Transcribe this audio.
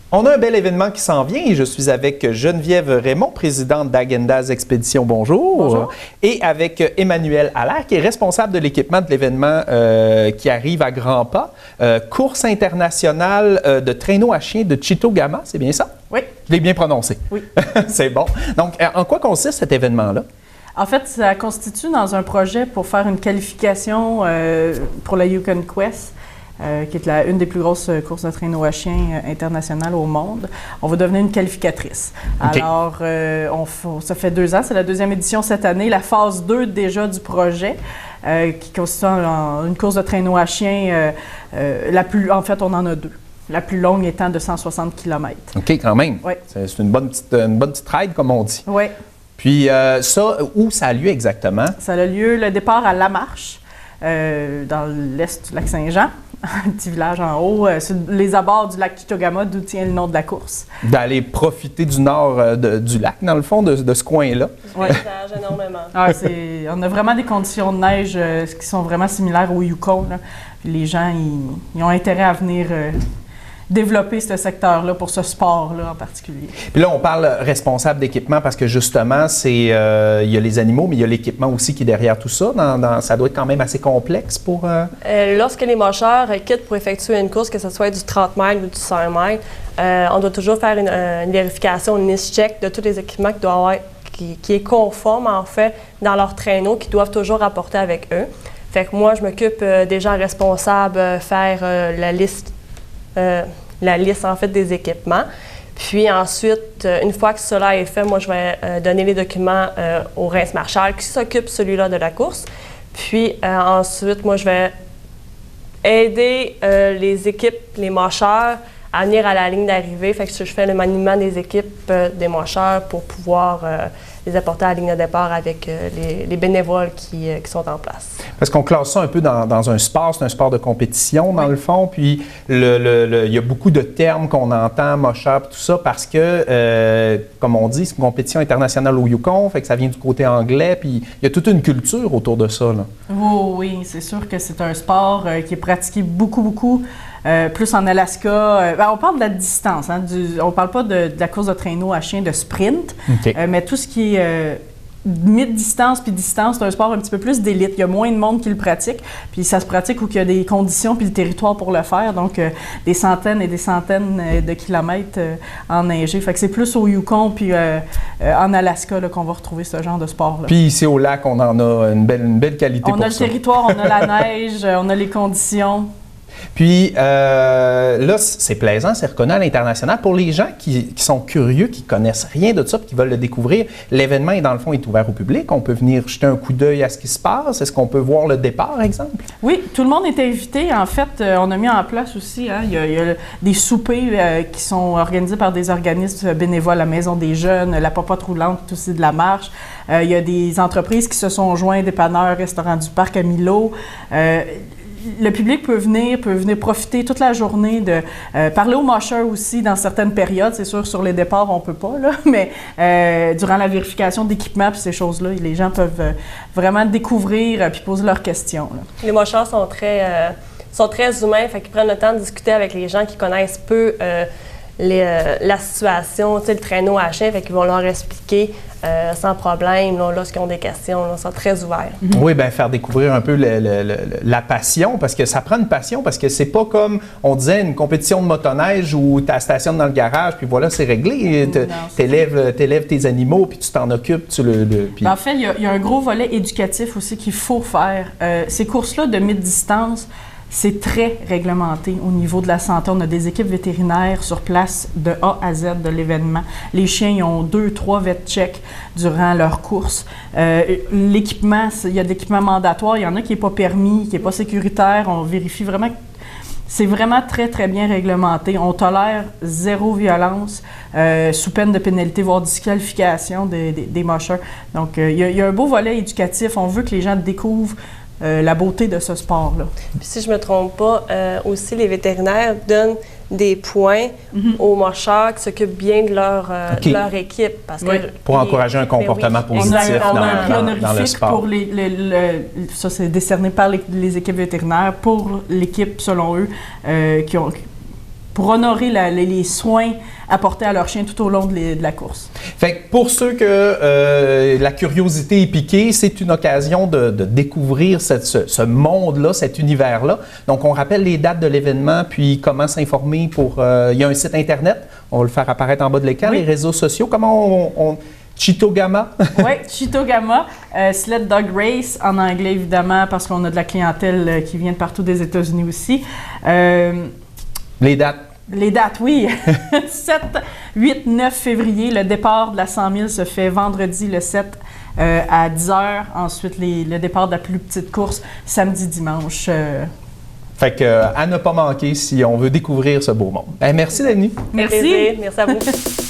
On a un bel événement qui s'en vient et je suis avec Geneviève Raymond, présidente d'Agendas Expéditions. Bonjour. Bonjour. Et avec Emmanuel Allaire, qui est responsable de l'équipement de l'événement qui arrive à grands pas. Course internationale de traîneau à chien de Chitogama, c'est bien ça? Oui. Je l'ai bien prononcé. Oui. C'est bon. Donc, en quoi consiste cet événement-là? En fait, ça constitue dans un projet pour faire une qualification pour la Yukon Quest, qui est une des plus grosses courses de traîneau à chien internationales au monde. On va devenir une qualificatrice. Okay. Alors, ça fait 2 ans, c'est la 2e édition cette année, la phase 2 déjà du projet, qui consiste en une course de traîneau à chien, en fait, on en a 2. La plus longue étant de 160 km. OK, quand même. Oui. C'est une bonne petite ride, comme on dit. Oui. Puis ça, où ça a lieu exactement? Ça a lieu, le départ à Lamarche, dans l'est du lac Saint-Jean, un petit village en haut, sur les abords du lac Chitogama, d'où tient le nom de la course. D'aller profiter du nord du lac, dans le fond, de ce coin-là. Oui, énormément. On a vraiment des conditions de neige qui sont vraiment similaires au Yukon. Là. Puis les gens, ils ont intérêt à venir développer ce secteur-là pour ce sport-là en particulier. Puis là, on parle responsable d'équipement parce que justement, il y a les animaux, mais il y a l'équipement aussi qui est derrière tout ça. Ça doit être quand même assez complexe pour... Lorsque les mocheurs quittent pour effectuer une course, que ce soit du 30 miles ou du 100 miles, on doit toujours faire une vérification, une list check de tous les équipements qui est conforme, en fait, dans leur traîneau, qu'ils doivent toujours rapporter avec eux. Fait que moi, je m'occupe des gens responsables, faire la liste en fait des équipements. Puis ensuite, une fois que cela est fait, moi je vais donner les documents au Race Marshall qui s'occupe celui-là de la course. Puis ensuite, moi je vais aider les équipes, les mocheurs à venir à la ligne d'arrivée. Fait que je fais le maniement des équipes des mocheurs pour pouvoir les apporter à la ligne de départ avec les bénévoles qui sont en place. Parce qu'on classe ça un peu dans un sport, c'est un sport de compétition dans le fond, puis il y a beaucoup de termes qu'on entend, mocheur, tout ça, parce que, comme on dit, c'est une compétition internationale au Yukon, fait que ça vient du côté anglais, puis il y a toute une culture autour de ça, là. Oh, oui, c'est sûr que c'est un sport qui est pratiqué beaucoup, plus en Alaska. On parle de la distance, hein, on parle pas de la course de traîneau à chien de sprint, okay. Mais tout ce qui est mid-distance puis distance, c'est un sport un petit peu plus d'élite. Il y a moins de monde qui le pratique, puis ça se pratique où il y a des conditions puis le territoire pour le faire, donc des centaines et des centaines de kilomètres enneigés. Fait que c'est plus au Yukon puis en Alaska là, qu'on va retrouver ce genre de sport-là. Puis ici au lac, on en a une belle qualité pour ça. On a le territoire, on a la neige, on a les conditions. Puis là, c'est plaisant, c'est reconnu à l'international. Pour les gens qui sont curieux, qui connaissent rien de ça, qui veulent le découvrir, l'événement, dans le fond, est ouvert au public. On peut venir jeter un coup d'œil à ce qui se passe. Est-ce qu'on peut voir le départ, par exemple? Oui, tout le monde est invité. En fait, on a mis en place aussi, hein, il y a des soupers qui sont organisés par des organismes bénévoles, la Maison des Jeunes, la Popote Roulante, aussi de la marche. Il y a des entreprises qui se sont joints, dépanneurs, restaurants du parc à Milo. Le public peut venir profiter toute la journée de parler aux mocheurs aussi dans certaines périodes. C'est sûr, sur les départs, on peut pas, là, mais durant la vérification d'équipement puis ces choses-là, les gens peuvent vraiment découvrir puis poser leurs questions, là. Les mocheurs sont très humains, fait qu'ils prennent le temps de discuter avec les gens qui connaissent peu la situation, le traîneau à chien, fait qu'ils vont leur expliquer sans problème lorsqu'ils ont des questions. Là, ils sont très ouverts. Mm-hmm. Oui, bien, faire découvrir un peu la passion, parce que ça prend une passion, parce que c'est pas comme, on disait, une compétition de motoneige où tu stationnes dans le garage, puis voilà, c'est réglé. T'élèves tes animaux, puis tu t'en occupes. En fait, il y a un gros volet éducatif aussi qu'il faut faire. Ces courses-là de mid-distance, c'est très réglementé au niveau de la santé. On a des équipes vétérinaires sur place de A à Z de l'événement. Les chiens, ils ont 2-3 vet-checks durant leur course. L'équipement, il y a de l'équipement mandatoire. Il y en a qui n'est pas permis, qui n'est pas sécuritaire. On vérifie vraiment. C'est vraiment très, très bien réglementé. On tolère zéro violence, sous peine de pénalité, voire disqualification des mocheurs. Donc, il y a un beau volet éducatif. On veut que les gens découvrent la beauté de ce sport-là. Puis si je me trompe pas, aussi les vétérinaires donnent des points aux mocheurs qui s'occupent bien de leur équipe. Parce que pour encourager un comportement positif dans le sport. Ça, c'est décerné par les équipes vétérinaires pour l'équipe, selon eux, pour honorer les soins apportés à leur chien tout au long de la course. Fait que pour ceux que la curiosité est piquée, c'est une occasion de découvrir ce monde-là, cet univers-là. Donc, on rappelle les dates de l'événement, puis comment s'informer pour... il y a un site Internet, on va le faire apparaître en bas de l'écran, les réseaux sociaux. Comment on Chitogama? Oui, Chitogama, Sled Dog Race, en anglais évidemment, parce qu'on a de la clientèle qui vient de partout des États-Unis aussi. Les dates? Les dates, oui. 7, 8, 9 février, le départ de la 100 000 se fait vendredi le 7 à 10 h. Ensuite, le départ de la plus petite course, samedi, dimanche. Fait que, à ne pas manquer si on veut découvrir ce beau monde. Merci d'être venu. Merci. Merci à vous.